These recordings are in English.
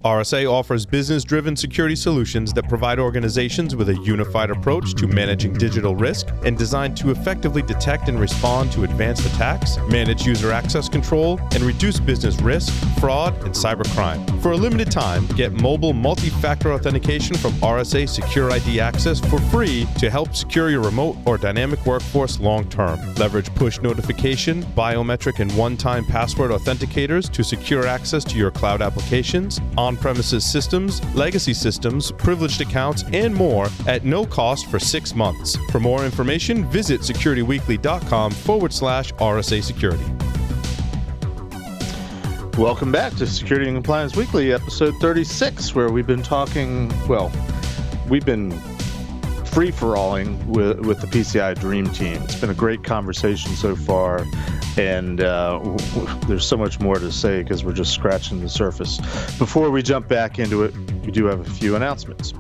RSA offers business-driven security solutions that provide organizations with a unified approach to managing digital risk and designed to effectively detect and respond to advanced attacks, manage user access control, and reduce business risk, fraud, and cybercrime. For a limited time, get mobile multi-factor authentication from RSA Secure ID Access for free to help secure your remote or dynamic workforce long-term. Leverage push notification, biometric, and one-time password authenticators to secure access to your cloud applications, on-premises systems, legacy systems, privileged accounts, and more at no cost for 6 months. For more information, visit securityweekly.com/RSA Security. Welcome back to Security and Compliance Weekly, episode 36, where we've been talking, we've been free-for-alling with the PCI Dream Team. It's been a great conversation so far, and there's so much more to say because we're just scratching the surface. Before we jump back into it, we do have a few announcements.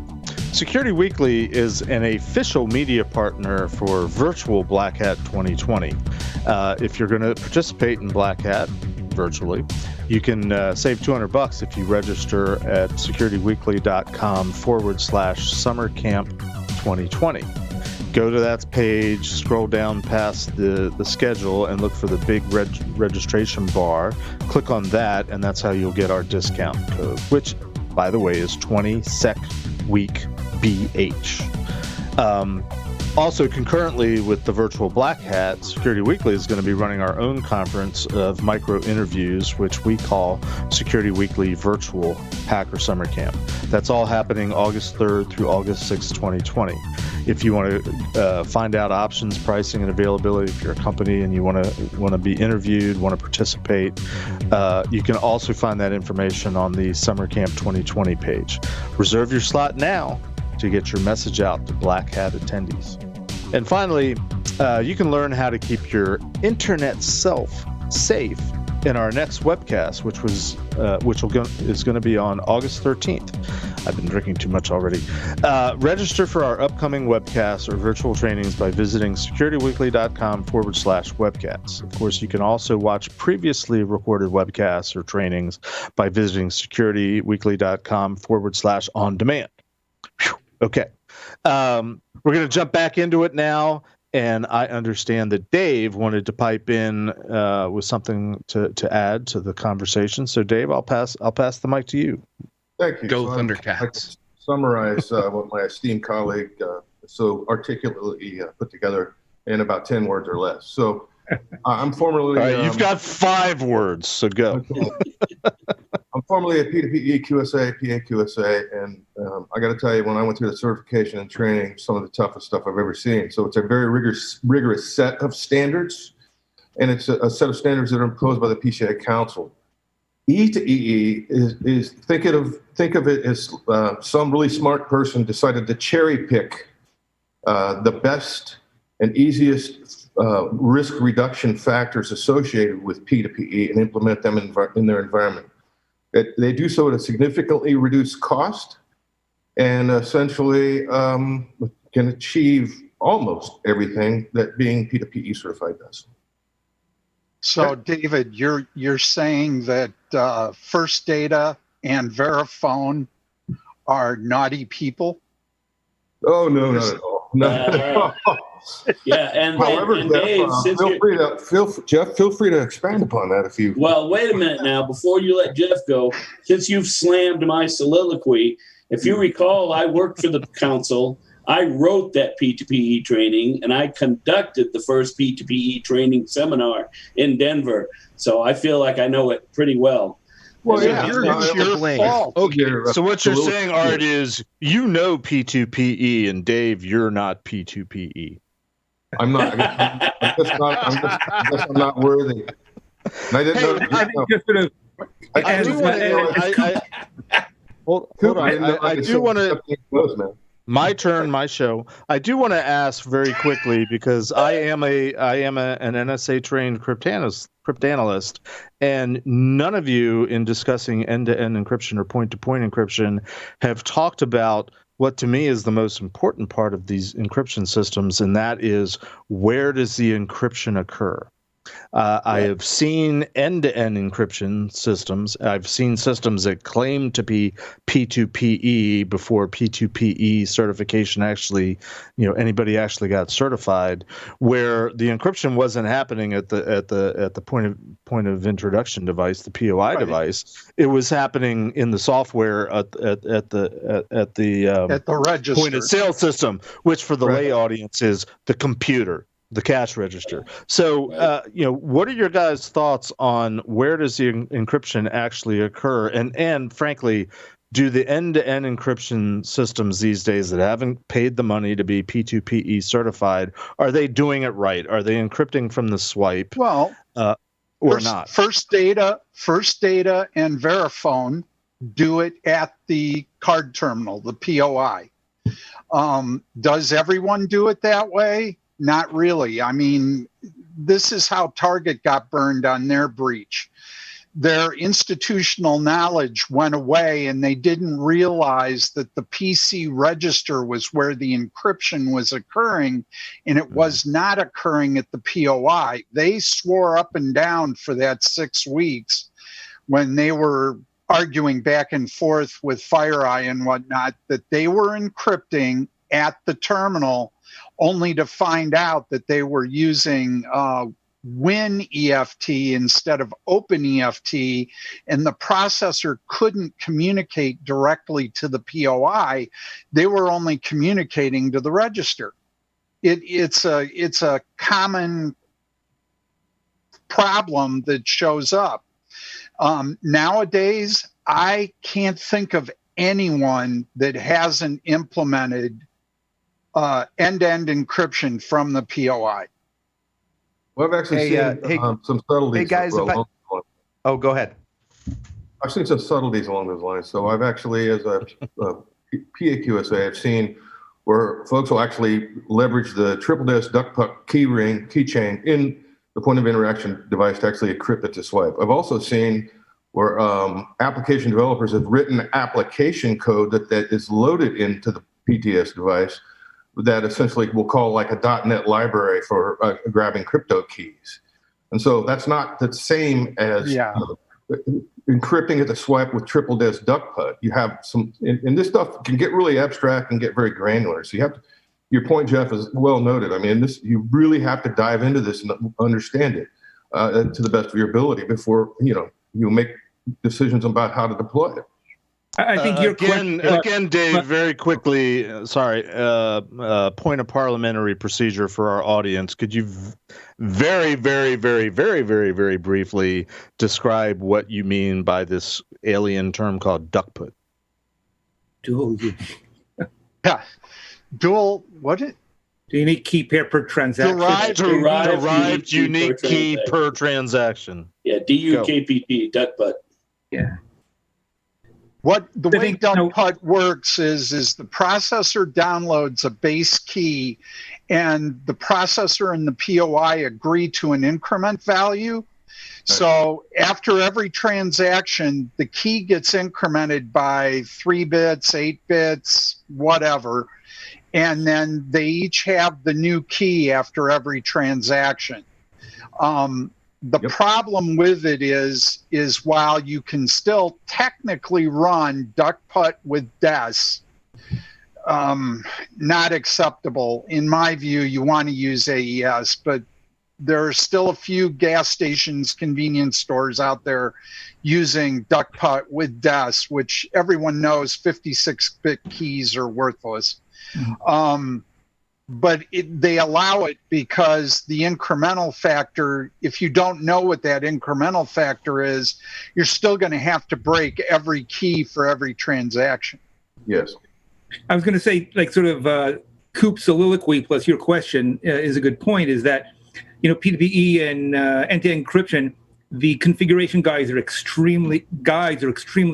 Security Weekly is an official media partner for Virtual Black Hat 2020. If you're going to participate in Black Hat virtually, you can save $200 if you register at securityweekly.com/summercamp2020. Go to that page, scroll down past the schedule, and look for the big registration bar. Click on that, and that's how you'll get our discount code, which, by the way, is 20SecWeekBH. Also, concurrently with the Virtual Black Hat, Security Weekly is going to be running our own conference of micro interviews, which we call Security Weekly Virtual Hacker Summer Camp. That's all happening August 3rd through August 6th, 2020. If you want to find out options, pricing, and availability, if you're a company and you want to be interviewed, want to participate, you can also find that information on the Summer Camp 2020 page. Reserve your slot now to get your message out to Black Hat attendees. And finally, you can learn how to keep your internet self safe in our next webcast, which is going to be on August 13th. I've been drinking too much already. Register for our upcoming webcasts or virtual trainings by visiting securityweekly.com/webcasts. Of course, you can also watch previously recorded webcasts or trainings by visiting securityweekly.com/on-demand. Okay. We're going to jump back into it now, and I understand that Dave wanted to pipe in with something to add to the conversation. So, Dave, I'll pass the mic to you. Thank you. Go so Thundercats. Summarize what my esteemed colleague so articulately put together in about 10 words or less. So I'm formerly... All right, you've got 5 words, so go. Okay. I'm formerly a P2PE QSA, PA QSA, and I got to tell you, when I went through the certification and training, some of the toughest stuff I've ever seen. So it's a very rigorous set of standards, and it's a set of standards that are imposed by the PCI Council. E to EE is think of it as some really smart person decided to cherry pick the best and easiest risk reduction factors associated with P to PE and implement them in their environment. They do so at a significantly reduced cost, and essentially can achieve almost everything that being P to PE certified does. So, David, you're saying that First Data and Verifone are naughty people? Oh, no, not at all. No. Yeah, and Dave, Jeff, feel free to expand upon that if you... Well, wait a minute now. Before you let Jeff go, since you've slammed my soliloquy, if you recall, I worked for the council. I wrote that P2PE training, and I conducted the first P2PE training seminar in Denver. So I feel like I know it pretty well. Well, It's your fault. Okay, so what you're saying, Art, is you know P2PE, and Dave, you're not P2PE. I'm not. I'm not worthy. And I didn't know. I do want to. My turn, my show. I do want to ask very quickly, because I am an NSA trained cryptanalyst, and none of you in discussing end-to-end encryption or point-to-point encryption have talked about what to me is the most important part of these encryption systems, and that is, where does the encryption occur? I have seen end-to-end encryption systems. I've seen systems that claim to be P2PE before P2PE certification actually, anybody actually got certified, where the encryption wasn't happening at the point of introduction device, the POI device. It was happening in the software at the register, point of sale system, which for the lay audience is the computer, the cash register. So, what are your guys' thoughts on where does the encryption actually occur? And frankly, do the end-to-end encryption systems these days that haven't paid the money to be P2PE certified, are they doing it right? Are they encrypting from the swipe? Well, or not? First Data, and Verifone do it at the card terminal, the POI. Does everyone do it that way? Not really. I mean, this is how Target got burned on their breach. Their institutional knowledge went away, and they didn't realize that the PC register was where the encryption was occurring, and it was not occurring at the POI. They swore up and down for that 6 weeks when they were arguing back and forth with FireEye and whatnot, that they were encrypting at the terminal, only to find out that they were using WinEFT instead of OpenEFT, and the processor couldn't communicate directly to the POI. They were only communicating to the register. It's a common problem that shows up. Nowadays, I can't think of anyone that hasn't implemented end-to-end encryption from the POI. Well, I've actually seen some subtleties. Hey guys, go ahead. I've seen some subtleties along those lines. So I've actually, as a PAQSA, I've seen where folks will actually leverage the triple disk duck puck keychain in the point of interaction device to actually encrypt it to swipe. I've also seen where application developers have written application code that is loaded into the PTS device that essentially we'll call like a .NET library for grabbing crypto keys. And so that's not the same as encrypting at the swipe with triple disk duck putt. You have some, and this stuff can get really abstract and get very granular. So you have to, your point, Jeff, is well noted. I mean, you really have to dive into this and understand it to the best of your ability before, you make decisions about how to deploy it. I think you're again, Dave. Very quickly, point of parliamentary procedure for our audience. Could you very, very, very, very, very, very briefly describe what you mean by this alien term called duck put? Dual. Dual. What? Unique key pair per transaction. Derived unique key per transaction. Yeah, DUKPT, duck putt. Yeah. The way duck putt works is the processor downloads a base key, and the processor and the POI agree to an increment value. So after every transaction, the key gets incremented by 3 bits, 8 bits, whatever. And then they each have the new key after every transaction. The problem with it is while you can still technically run duck putt with DES, not acceptable. In my view, you want to use AES, but there are still a few gas stations, convenience stores out there using duck putt with DES, which everyone knows 56-bit keys are worthless. But they allow it because the incremental factor, if you don't know what that incremental factor is, you're still going to have to break every key for every transaction. Yes. I was going to say, Coop's soliloquy plus your question is a good point, is that, P2PE and end-to-end encryption, the configuration guides are extremely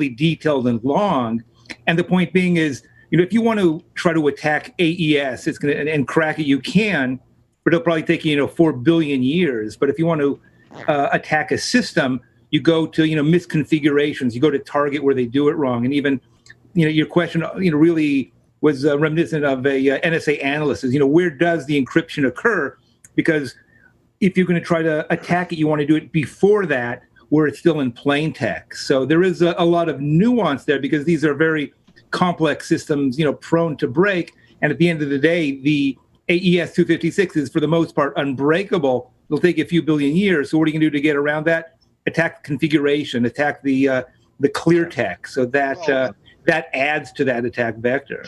detailed and long. And the point being is, if you want to try to attack AES, and crack it, you can, but it'll probably take you, 4 billion years. But if you want to attack a system, you go to, misconfigurations. You go to Target where they do it wrong. And even, your question, really was reminiscent of a NSA analyst. Is, where does the encryption occur? Because if you're going to try to attack it, you want to do it before that, where it's still in plain text. So there is a lot of nuance there, because these are very complex systems, prone to break. And at the end of the day, the AES 256 is for the most part unbreakable. It'll take a few billion years. So what are you going to do to get around that? Attack configuration, attack the clear text. So that that adds to that attack vector.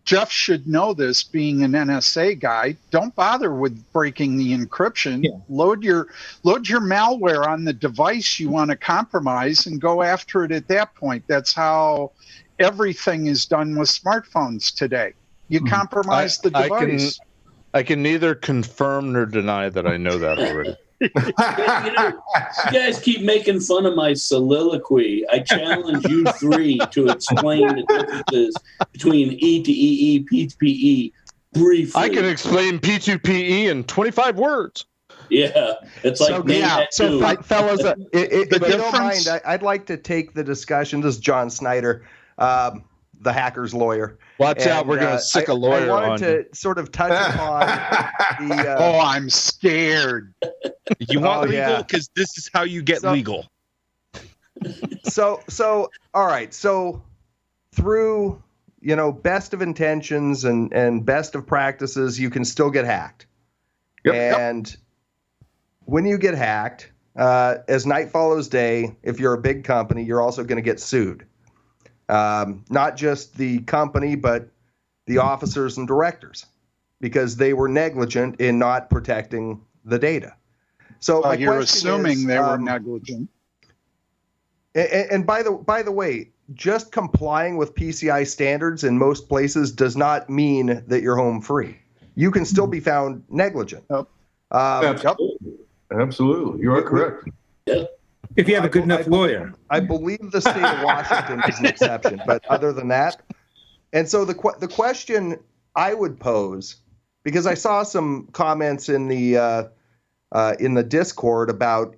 Jeff should know this, being an NSA guy. Don't bother with breaking the encryption. Yeah. Load your malware on the device you want to compromise and go after it at that point. That's how everything is done with smartphones today. You compromise the device. I can neither confirm nor deny that I know that already. You guys keep making fun of my soliloquy. I challenge you three to explain the differences between E to EE, P to PE briefly. I can explain P2PE in 25 words. Yeah, it's like fellas, if you don't difference- mind, I'd like to take the discussion. This is John Snyder, the hacker's lawyer. Watch out, we're going to sick a lawyer I wanted on to you. sort of touch upon the... Oh, I'm scared. You want legal? yeah. Because this is how you get legal. So, all right. So through, best of intentions and best of practices, you can still get hacked. Yep. And when you get hacked, as night follows day, if you're a big company, you're also going to get sued. Not just the company, but the officers and directors, because they were negligent in not protecting the data. So my You're question assuming is, they were negligent. And by the way, just complying with PCI standards in most places does not mean that you're home free. You can still be found negligent. Yep. Absolutely. You are correct. If you have a good enough lawyer. I believe the state of Washington is an exception, but other than that, and so the question I would pose, because I saw some comments in the Discord about,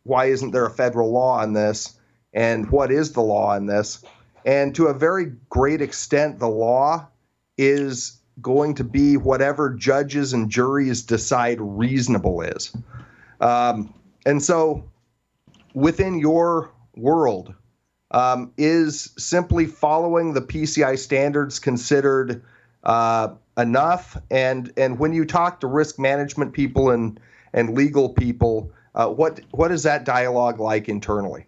why isn't there a federal law on this, and what is the law on this, and to a very great extent, the law is going to be whatever judges and juries decide reasonable is, and so. Within your world, is simply following the PCI standards considered enough? And when you talk to risk management people and legal people, what is that dialogue like internally?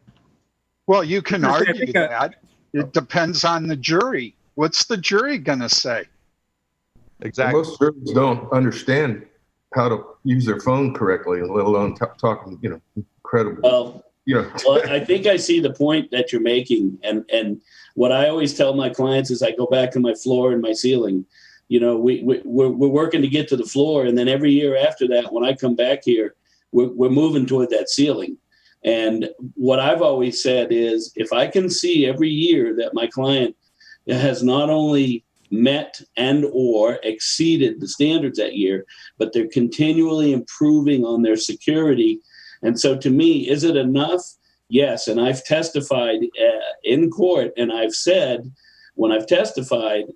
Well, you can I argue think, that. It depends on the jury. What's the jury going to say? Exactly. Most jurors don't understand how to use their phone correctly, let alone talking, incredible. Well, I think I see the point that you're making, and what I always tell my clients is I go back to my floor and my ceiling. We're working to get to the floor, and then every year after that, when I come back here, we're moving toward that ceiling. And what I've always said is, if I can see every year that my client has not only met and or exceeded the standards that year, but they're continually improving on their security. And so to me, is it enough? Yes. And I've testified in court, and I've said, when I've testified,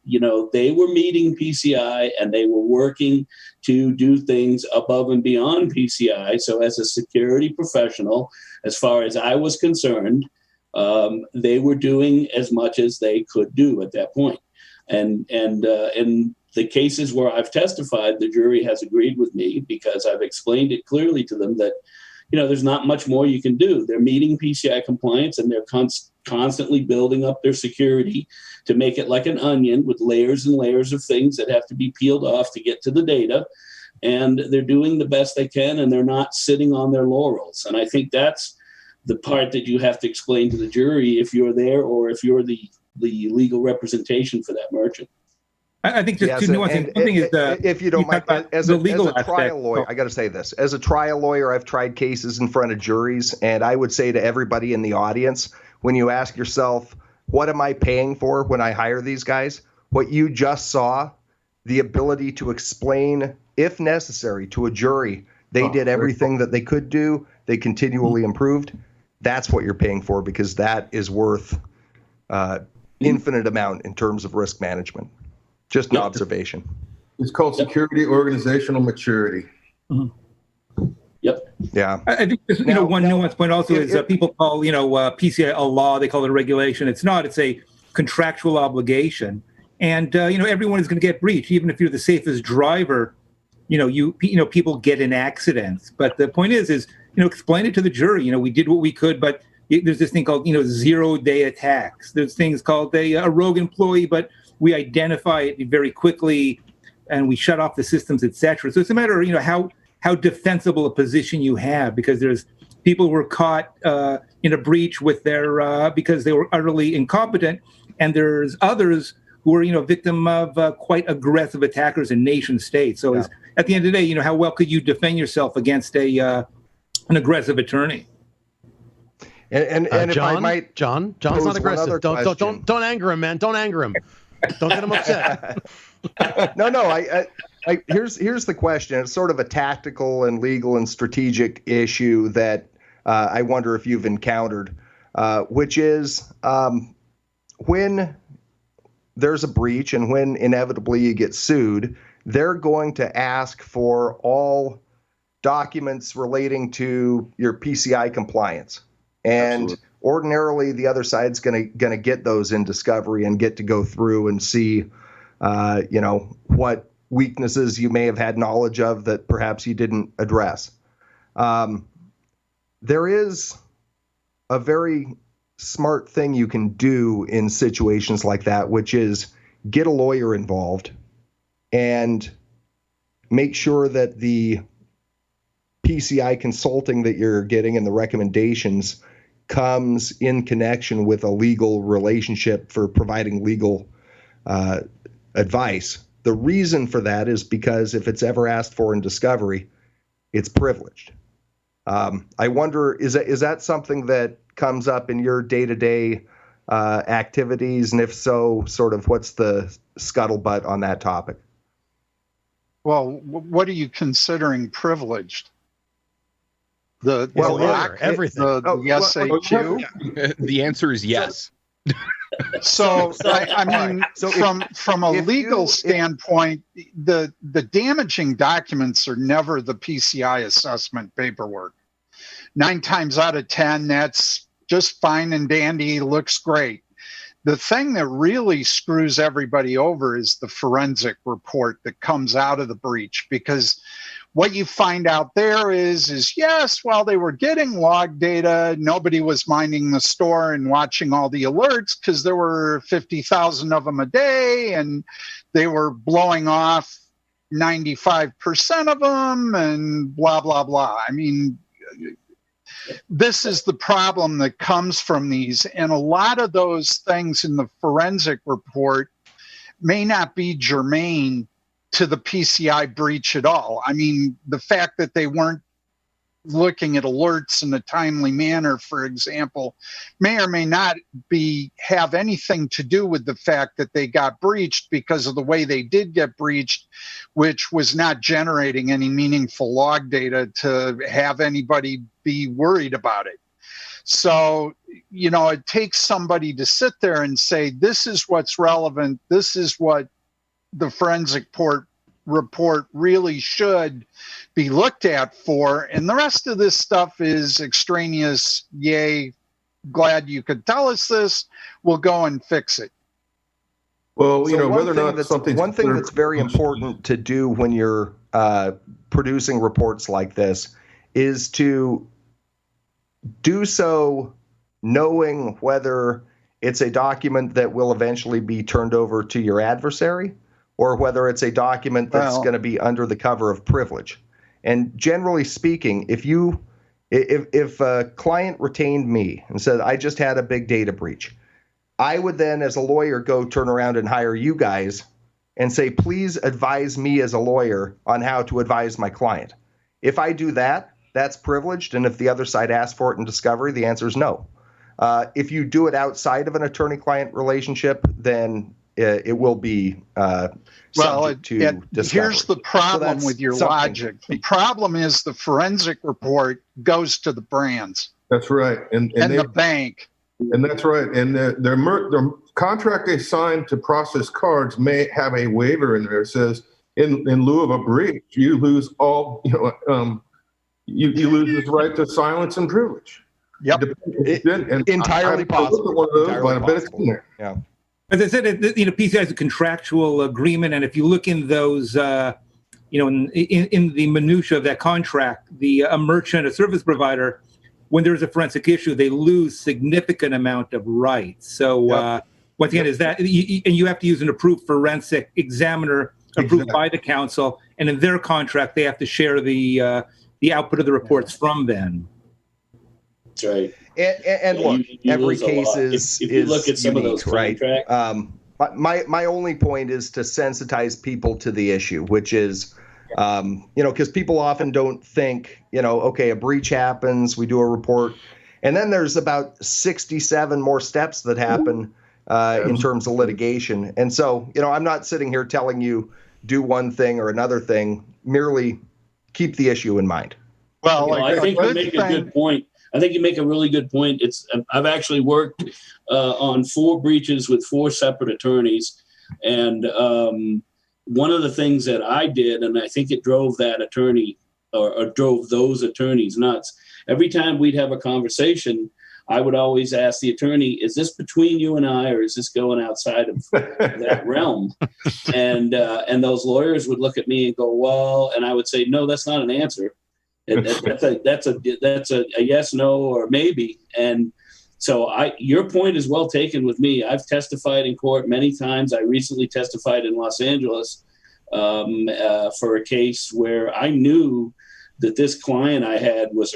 they were meeting PCI and they were working to do things above and beyond PCI. So as a security professional, as far as I was concerned, they were doing as much as they could do at that point. And in the cases where I've testified, the jury has agreed with me, because I've explained it clearly to them that there's not much more you can do. They're meeting PCI compliance, and they're constantly building up their security to make it like an onion with layers and layers of things that have to be peeled off to get to the data. And they're doing the best they can, and they're not sitting on their laurels. And I think that's the part that you have to explain to the jury if you're there, or if you're the legal representation for that merchant. I think just two nuances. One thing is if you don't mind, as a trial aspect. lawyer, I got to say this. As a trial lawyer, I've tried cases in front of juries, and I would say to everybody in the audience, when you ask yourself, what am I paying for when I hire these guys? What you just saw, the ability to explain, if necessary, to a jury, they did everything that they could do, they continually improved. That's what you're paying for, because that is worth infinite amount in terms of risk management. Just an observation. It's called security organizational maturity. Mm-hmm. Yep. Yeah. I think there's, one nuance point also is people call, PCI a law, they call it a regulation. It's not, it's a contractual obligation. And, everyone is going to get breached. Even if you're the safest driver, people get in accidents. But the point is, explain it to the jury. We did what we could, but there's this thing called, 0-day attacks. There's things called a rogue employee, but we identify it very quickly and we shut off the systems, etc. So it's a matter of, how defensible a position you have, because there's people who were caught in a breach with their because they were utterly incompetent, and there's others who are victim of quite aggressive attackers and nation states. So at the end of the day, how well could you defend yourself against an aggressive attorney? And if John, I might, John's not aggressive. Don't anger him, man. Don't anger him. Don't get him upset. No. Here's the question. It's sort of a tactical and legal and strategic issue that I wonder if you've encountered, which is when there's a breach and when inevitably you get sued, they're going to ask for all documents relating to your PCI compliance. And Absolutely. Ordinarily, the other side's going to get those in discovery and get to go through and see, what weaknesses you may have had knowledge of that perhaps you didn't address. There is a very smart thing you can do in situations like that, which is get a lawyer involved and make sure that the PCI consulting that you're getting and the recommendations comes in connection with a legal relationship for providing legal advice. The reason for that is because if it's ever asked for in discovery, it's privileged. I wonder, is that something that comes up in your day-to-day activities? And if so, sort of what's the scuttlebutt on that topic? Well, what are you considering privileged? Everything. The SAQ? The answer is yes. So from a legal standpoint, the damaging documents are never the PCI assessment paperwork. 9 times out of 10, that's just fine and dandy, looks great. The thing that really screws everybody over is the forensic report that comes out of the breach, because what you find out there is yes, while they were getting log data, nobody was minding the store and watching all the alerts because there were 50,000 of them a day and they were blowing off 95% of them and blah, blah, blah. I mean, this is the problem that comes from these. And a lot of those things in the forensic report may not be germane to the PCI breach at all. I mean, the fact that they weren't looking at alerts in a timely manner, for example, may or may not have anything to do with the fact that they got breached because of the way they did get breached, which was not generating any meaningful log data to have anybody be worried about it. So, it takes somebody to sit there and say, this is what's relevant. This is what the forensic report really should be looked at for, and the rest of this stuff is extraneous. Yay, glad you could tell us this. We'll go and fix it. Well, So whether or not something's one thing that's very important to do when you're producing reports like this is to do so knowing whether it's a document that will eventually be turned over to your adversary, or whether it's a document that's going to be under the cover of privilege. And generally speaking, if a client retained me and said, I just had a big data breach, I would then, as a lawyer, go turn around and hire you guys and say, please advise me as a lawyer on how to advise my client. If I do that, that's privileged. And if the other side asks for it in discovery, the answer is no. If you do it outside of an attorney-client relationship, then it will be subject to discovery. Here's the problem with your logic. The problem is the forensic report goes to the brands. That's right. And the bank. And that's right. And their contract they signed to process cards may have a waiver in there that says, in lieu of a breach, you lose all, you lose his right to silence and privilege. Yep. Entirely possible. One of those, but I bet it's in there. Yeah. As I said, PCI is a contractual agreement, and if you look in those, in the minutia of that contract, a merchant, a service provider, when there's a forensic issue, they lose significant amount of rights. So once again, is that and you have to use an approved forensic examiner approved by the council, and in their contract, they have to share the output of the reports from them. That's right. And look, every case is if you look at some unique, of those contracts. Right? My only point is to sensitize people to the issue, which is, because people often don't think, okay, a breach happens, we do a report, and then there's about 67 more steps that happen in terms of litigation. And so, I'm not sitting here telling you do one thing or another thing, merely keep the issue in mind. Well, I think you make a good point. I think you make a really good point. I've actually worked on 4 breaches with 4 separate attorneys, and one of the things that I did, and I think it drove that attorney or drove those attorneys nuts. Every time we'd have a conversation, I would always ask the attorney, "Is this between you and I, or is this going outside of that realm?" And those lawyers would look at me and go, "Well," and I would say, "No, that's not an answer. That's a yes, no, or maybe." And so your point is well taken with me. I've testified in court many times. I recently testified in Los Angeles for a case where I knew that this client I had was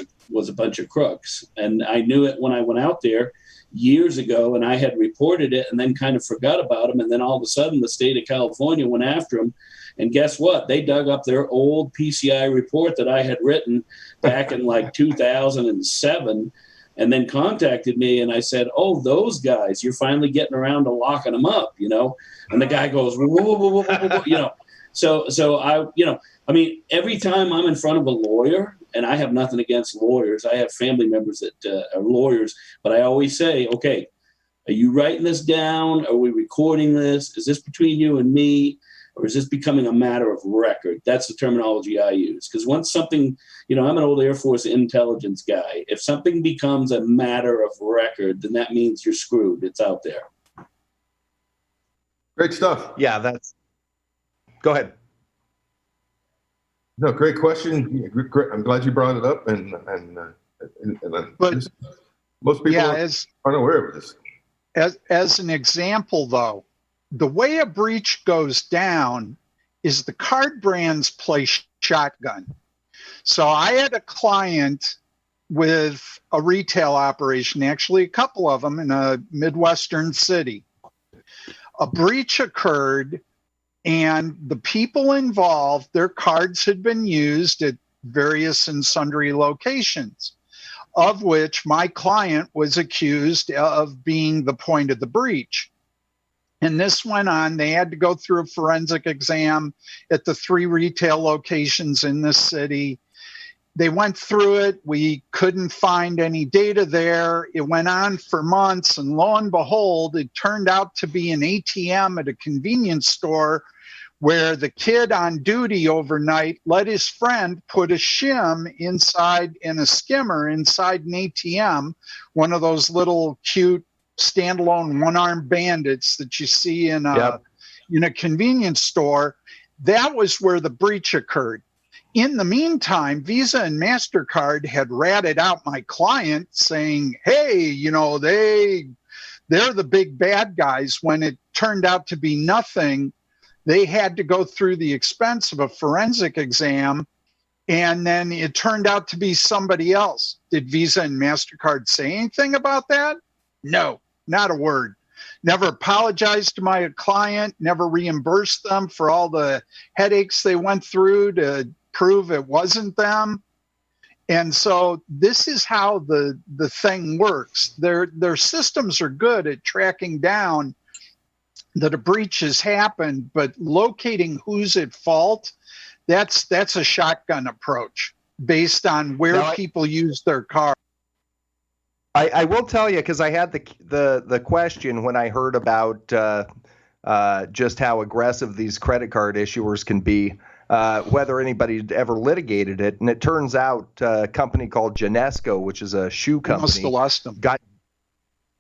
a bunch of crooks, and I knew it when I went out there years ago, and I had reported it and then kind of forgot about him, and then all of a sudden the state of California went after him. And guess what? They dug up their old PCI report that I had written back in like 2007 and then contacted me. And I said, "Oh, those guys, you're finally getting around to locking them up, And the guy goes, whoa, whoa, whoa, whoa, whoa, So I mean, every time I'm in front of a lawyer, and I have nothing against lawyers. I have family members that are lawyers. But I always say, okay, are you writing this down? Are we recording this? Is this between you and me? Or is this becoming a matter of record? That's the terminology I use. Because once something, I'm an old Air Force intelligence guy. If something becomes a matter of record, then that means you're screwed. It's out there. Great stuff. Yeah, go ahead. No, great question. Great. I'm glad you brought it up, and most people aren't aware of this. As an example, though, the way a breach goes down is the card brands play shotgun. So I had a client with a retail operation, actually a couple of them in a Midwestern city. A breach occurred, and the people involved, their cards had been used at various and sundry locations, of which my client was accused of being the point of the breach. And this went on. They had to go through a forensic exam at the 3 retail locations in this city. They went through it. We couldn't find any data there. It went on for months, and lo and behold, it turned out to be an ATM at a convenience store where the kid on duty overnight let his friend put a shim inside and a skimmer inside an ATM, one of those little cute standalone one-armed bandits that you see in a convenience store. That was where the breach occurred. In the meantime, Visa and MasterCard had ratted out my client saying, "Hey, they're the big bad guys," when it turned out to be nothing. They had to go through the expense of a forensic exam, and then it turned out to be somebody else. Did Visa and MasterCard say anything about that? No, not a word. Never apologized to my client, never reimbursed them for all the headaches they went through to prove it wasn't them. And so this is how the thing works. Their systems are good at tracking down that a breach has happened, but locating who's at fault, that's a shotgun approach based on where people use their car. I will tell you, because I had the question when I heard about just how aggressive these credit card issuers can be. whether anybody ever litigated it. And it turns out a company called Genesco, which is a shoe Must have company, lost them.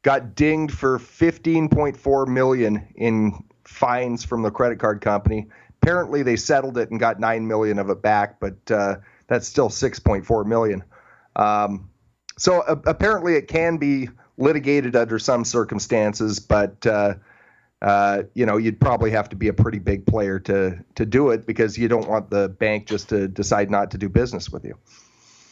got dinged for $15.4 million in fines from the credit card company. Apparently, they settled it and got $9 million of it back, but that's still $6.4 million. So apparently, it can be litigated under some circumstances, but you'd probably have to be a pretty big player to do it, because you don't want the bank just to decide not to do business with you.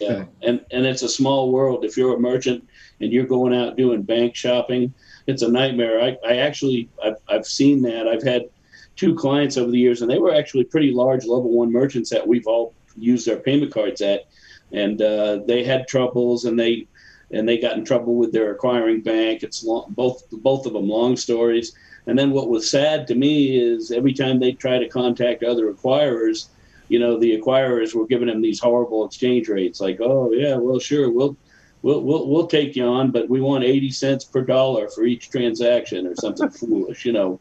Yeah, and it's a small world. If you're a merchant and you're going out doing bank shopping, it's a nightmare. I've seen that. I've had 2 clients over the years, and they were actually pretty large level 1 merchants that we've all used our payment cards at, and they had troubles, and they got in trouble with their acquiring bank. It's both of them long stories. And then what was sad to me is every time they try to contact other acquirers, the acquirers were giving them these horrible exchange rates, like, oh yeah, well sure, we'll take you on, but we want 80 cents per dollar for each transaction or something foolish, And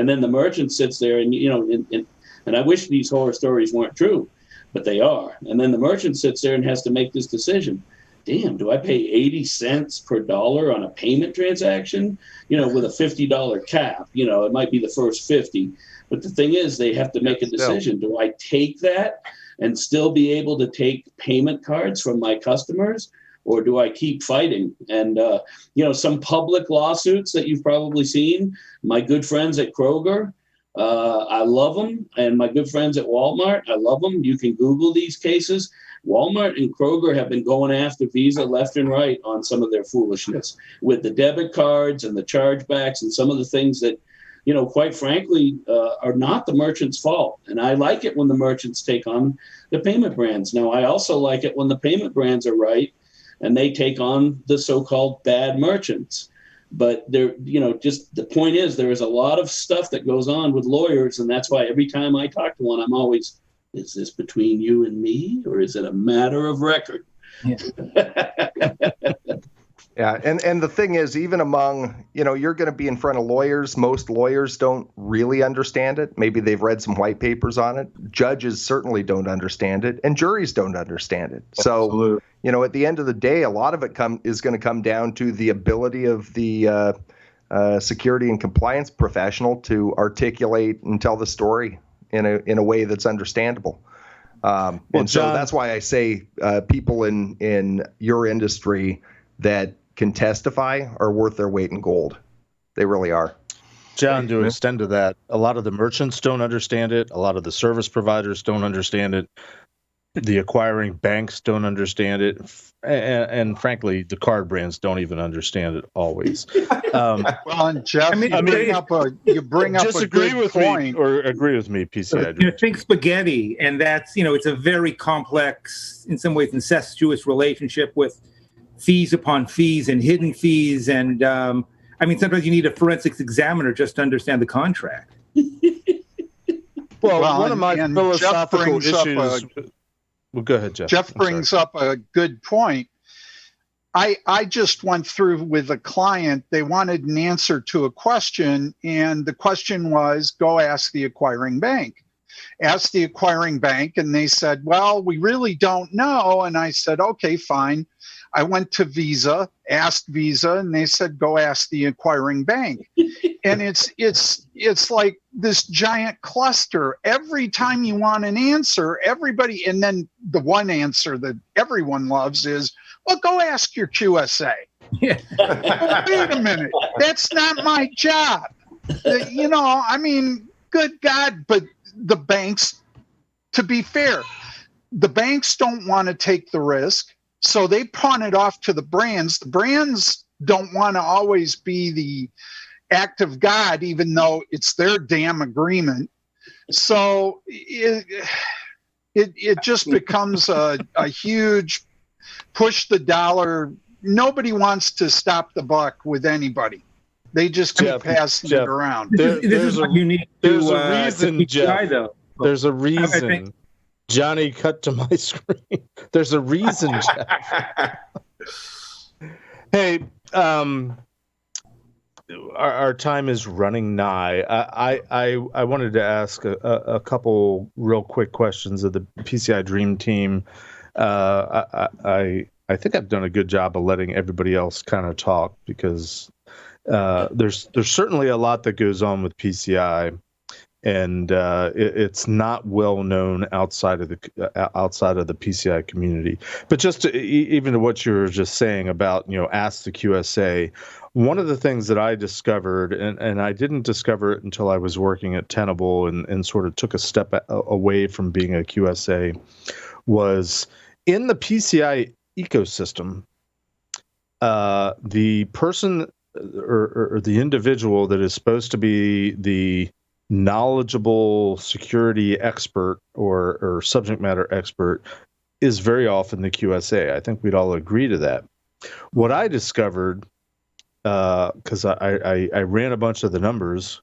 then the merchant sits there and and I wish these horror stories weren't true, but they are. And then the merchant sits there and has to make this decision. Damn, do I pay 80 cents per dollar on a payment transaction? With a $50 cap, it might be the first 50. But the thing is, they have to make a decision. Do I take that and still be able to take payment cards from my customers, or do I keep fighting? And, some public lawsuits that you've probably seen, my good friends at Kroger, I love them. And my good friends at Walmart, I love them. You can Google these cases. Walmart and Kroger have been going after Visa left and right on some of their foolishness with the debit cards and the chargebacks and some of the things that, quite frankly, are not the merchant's fault. And I like it when the merchants take on the payment brands. Now, I also like it when the payment brands are right and they take on the so-called bad merchants. But just the point is, there is a lot of stuff that goes on with lawyers. And that's why every time I talk to one, I'm always, is this between you and me, or is it a matter of record? Yeah, and the thing is, even among, you're going to be in front of lawyers. Most lawyers don't really understand it. Maybe they've read some white papers on it. Judges certainly don't understand it, and juries don't understand it. So, at the end of the day, a lot of it is going to come down to the ability of the security and compliance professional to articulate and tell the story in a way that's understandable. And John, so that's why I say people in your industry that can testify are worth their weight in gold. They really are. John, to extend to that, a lot of the merchants don't understand it. A lot of the service providers don't understand it. The acquiring banks don't understand it. And frankly, the card brands don't even understand it always. Well, and Jeff, you bring up disagree a good with point. me or agree with me, PCI. Think spaghetti, and that's, it's a very complex, in some ways, incestuous relationship with fees upon fees and hidden fees. And sometimes you need a forensics examiner just to understand the contract. Well, one of my philosophical issues. Well, go ahead, Jeff. Jeff brings up a good point. I just went through with a client. They wanted an answer to a question, and the question was, go ask the acquiring bank. Asked the acquiring bank, and they said, well, we really don't know. And I said, okay, fine. I went to Visa, asked Visa, and they said, go ask the acquiring bank. And it's like this giant cluster. Every time you want an answer, everybody, and then the one answer that everyone loves is, well, go ask your QSA. Yeah. Oh, wait a minute. That's not my job. Good God, but the banks, to be fair, the banks don't want to take the risk. So they pawn it off to the brands. The brands don't want to always be the act of God, even though it's their damn agreement. So it just becomes a huge push the dollar. Nobody wants to stop the buck with anybody. They just keep passing it around. This is what you need there's a reason, Jeff. Though. There's a reason. Johnny, cut to my screen. There's a reason, Jeff. Hey, our time is running nigh. I wanted to ask a couple real quick questions of the PCI Dream Team. I think I've done a good job of letting everybody else kind of talk, because there's certainly a lot that goes on with PCI, and it's not well known outside of the PCI community. But just even to what you were just saying about, ask the QSA. One of the things that I discovered, and I didn't discover it until I was working at Tenable and sort of took a step away from being a QSA, was in the PCI ecosystem, the person or the individual that is supposed to be the knowledgeable security expert or subject matter expert is very often the QSA. I think we'd all agree to that. What I discovered, because I ran a bunch of the numbers,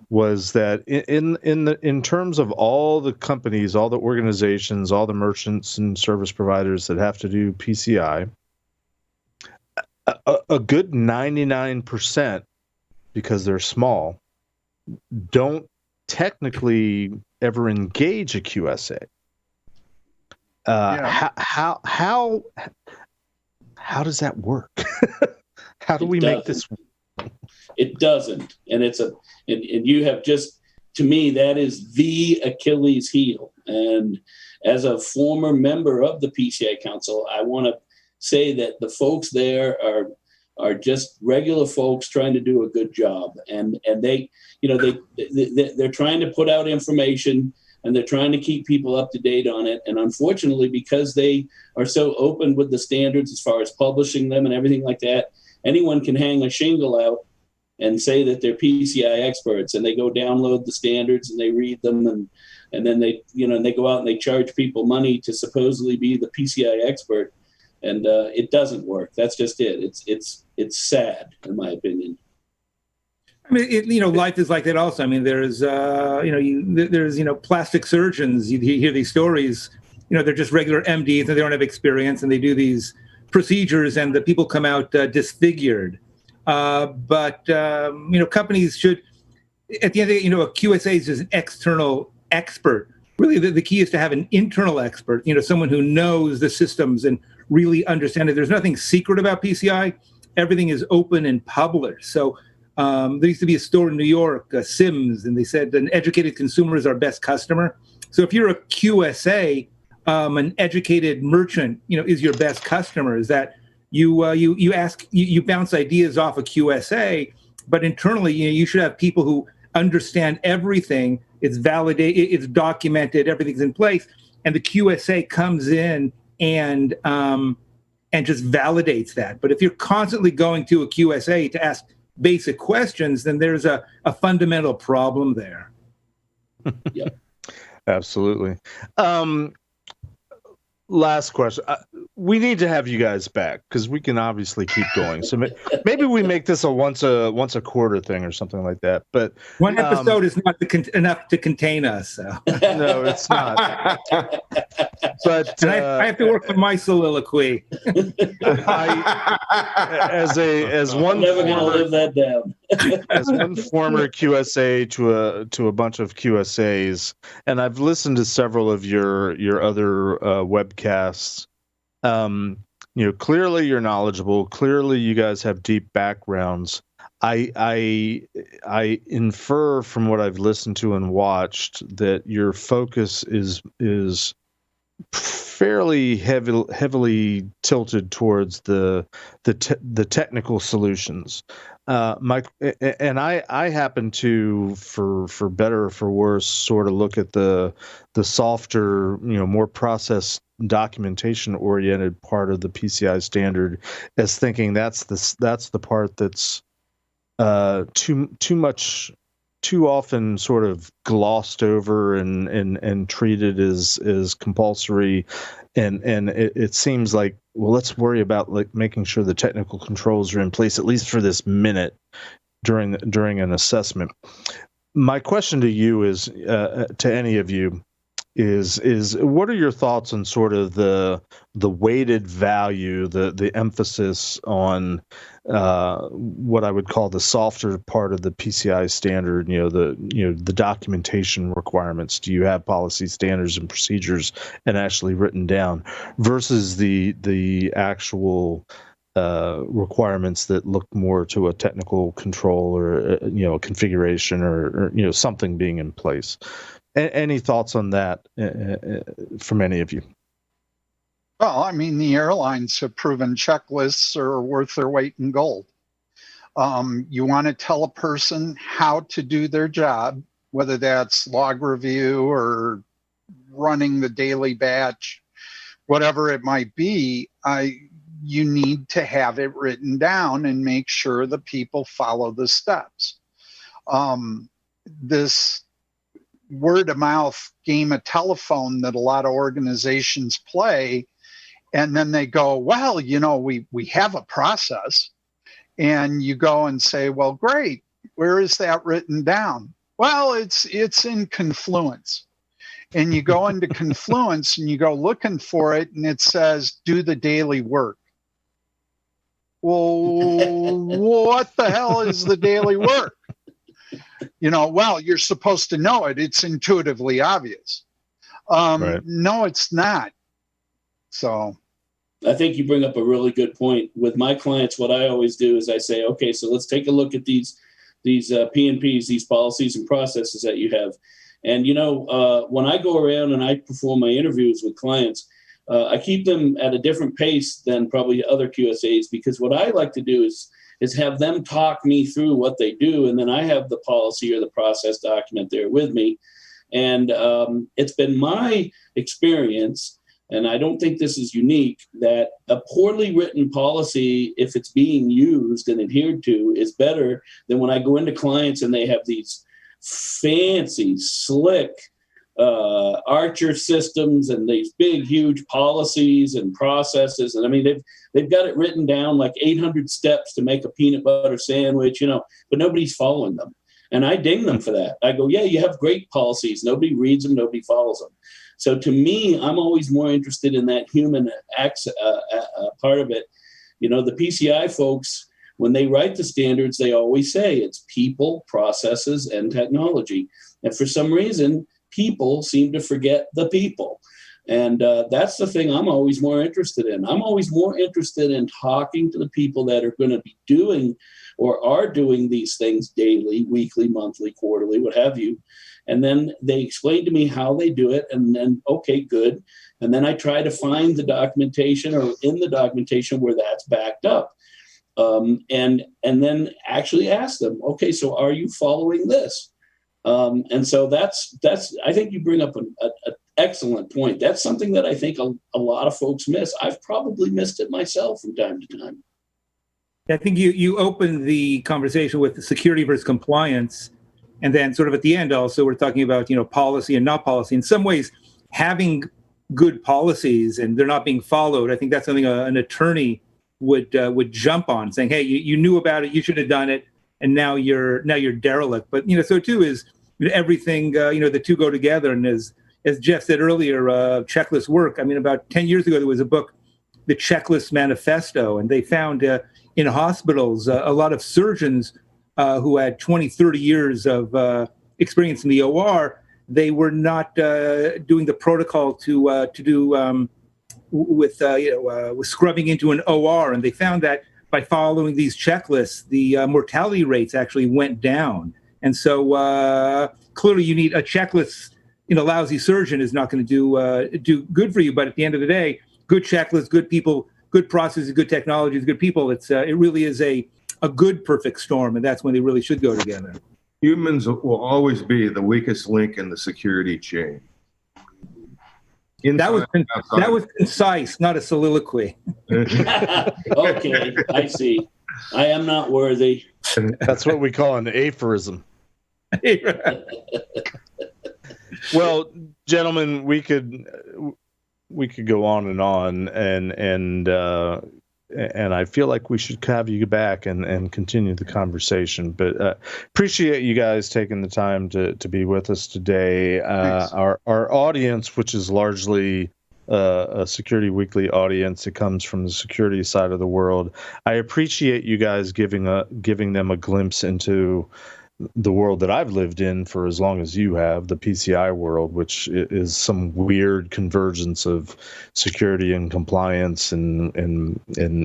was that in terms of all the companies, all the organizations, all the merchants and service providers that have to do PCI, a good 99%, because they're small, don't technically ever engage a QSA. How does that work? How do we make this? It doesn't, and and you have just, to me, that is the Achilles heel. And as a former member of the PCI Council, I want to say that the folks there are just regular folks trying to do a good job, and they're trying to put out information, and they're trying to keep people up to date on it. And unfortunately, because they are so open with the standards as far as publishing them and everything like that, anyone can hang a shingle out and say that they're PCI experts, and they go download the standards and they read them, and then they go out and they charge people money to supposedly be the PCI expert. And it doesn't work. That's just it. It's sad, in my opinion. I mean, life is like that also. I mean, there's plastic surgeons. You hear these stories. They're just regular MDs and they don't have experience, and they do these procedures, and the people come out disfigured. But companies should, at the end of the day, a QSA is just an external expert. Really, the key is to have an internal expert. Someone who knows the systems and really understand it. There's nothing secret about PCI. Everything is open and published. So there used to be a store in New York, Sims, and they said an educated consumer is our best customer. So if you're a QSA, an educated merchant, is your best customer. Is that you bounce ideas off a QSA, but internally, you should have people who understand everything. It's validated, it's documented, everything's in place, and the QSA comes in and just validates that. But if you're constantly going to a QSA to ask basic questions, then there's a fundamental problem there. Yeah, absolutely. Last question. We need to have you guys back, because we can obviously keep going. So maybe we make this a once a quarter thing or something like that. But one episode is not enough to contain us. So. No, it's not. But I have to work on my soliloquy. As one, I'm never going to live that down. As one former QSA to a bunch of QSAs, and I've listened to several of your other webcasts. Clearly you're knowledgeable. Clearly you guys have deep backgrounds. I infer from what I've listened to and watched that your focus is fairly heavily tilted towards the technical solutions. Mike, and I happen to, for better or for worse, sort of look at the softer, more process documentation oriented part of the PCI standard as thinking that's the part that's too often sort of glossed over and treated as compulsory, and it seems like, well, let's worry about making sure the technical controls are in place, at least for this minute during an assessment. My question to you is, to any of you, is what are your thoughts on sort of the weighted value, the emphasis on what I would call the softer part of the PCI standard, the documentation requirements. Do you have policy standards and procedures and actually written down versus the actual requirements that look more to a technical control or a configuration or something being in place? Any thoughts on that from any of you? Well, I mean, the airlines have proven checklists are worth their weight in gold. You want to tell a person how to do their job, whether that's log review or running the daily batch, whatever it might be. You need to have it written down and make sure the people follow the steps. This word of mouth game of telephone that a lot of organizations play, and then they go, well, we have a process, and you go and say, well, great, where is that written down? Well, it's in Confluence. And you go into Confluence and you go looking for it, and it says do the daily work. Well, what the hell is the daily work? Well, you're supposed to know it. It's intuitively obvious. Right. No, it's not. So I think you bring up a really good point. With my clients, what I always do is I say, okay, so let's take a look at these P&Ps, these policies and processes that you have. And, when I go around and I perform my interviews with clients, I keep them at a different pace than probably other QSAs, because what I like to do is have them talk me through what they do, and then I have the policy or the process document there with me. And it's been my experience, and I don't think this is unique, that a poorly written policy, if it's being used and adhered to, is better than when I go into clients and they have these fancy, slick Archer systems and these big, huge policies and processes. And I mean, they've got it written down like 800 steps to make a peanut butter sandwich, but nobody's following them. And I ding them for that. I go, yeah, you have great policies. Nobody reads them. Nobody follows them. So to me, I'm always more interested in that human part of it. The PCI folks, when they write the standards, they always say it's people, processes, and technology. And for some reason, people seem to forget the people. And that's the thing I'm always more interested in. I'm always more interested in talking to the people that are going to be doing or are doing these things daily, weekly, monthly, quarterly, what have you. And then they explain to me how they do it. And then, okay, good. And then I try to find the documentation or in the documentation where that's backed up. And then actually ask them, okay, so are you following this? And so that's I think you bring up an excellent point. That's something that I think a lot of folks miss. I've probably missed it myself from time to time. I think you opened the conversation with the security versus compliance, and then sort of at the end also we're talking about policy and not policy. In some ways, having good policies and they're not being followed, I think that's something an attorney would jump on, saying, hey, you knew about it, you should have done it, and now you're derelict. But so too is everything. The two go together. And as Jeff said earlier, checklist work. I mean, about 10 years ago there was a book, The Checklist Manifesto, and they found in hospitals a lot of surgeons who had 20, 30 years of experience in the OR. They were not doing the protocol to do with scrubbing into an OR, and they found that by following these checklists, the mortality rates actually went down. And so clearly, you need a checklist. A lousy surgeon is not going to do good for you. But at the end of the day, good checklist, good people, good processes, good technologies, good people. It really is a good perfect storm, and that's when they really should go together. Humans will always be the weakest link in the security chain. That was concise, not a soliloquy. Okay, I see. I am not worthy. That's what we call an aphorism. Well, gentlemen, we could go on and and I feel like we should have you back and continue the conversation. But appreciate you guys taking the time to be with us today. Our audience, which is largely a Security Weekly audience, it comes from the security side of the world. I appreciate you guys giving them a glimpse into the world that I've lived in for as long as you have, the PCI world, which is some weird convergence of security and compliance, and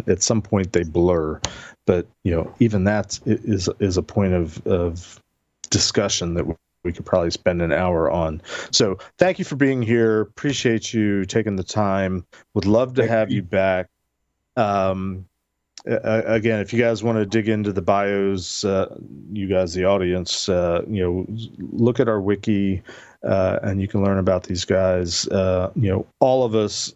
at some point they blur. But even that is a point of discussion that we could probably spend an hour on. So thank you for being here. Appreciate you taking the time. Would love to have you back. Again, if you guys want to dig into the bios, you guys, the audience, look at our wiki, and you can learn about these guys. All of us,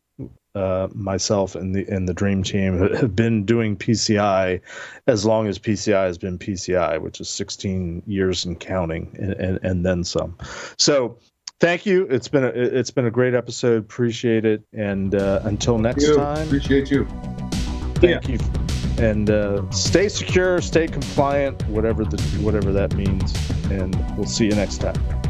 myself and the Dream Team, have been doing PCI as long as PCI has been PCI, which is 16 years and counting, and then some. So thank you. It's been a great episode. Appreciate it. And until next time. Appreciate you. Thank you. And stay secure, stay compliant, whatever that means. And we'll see you next time.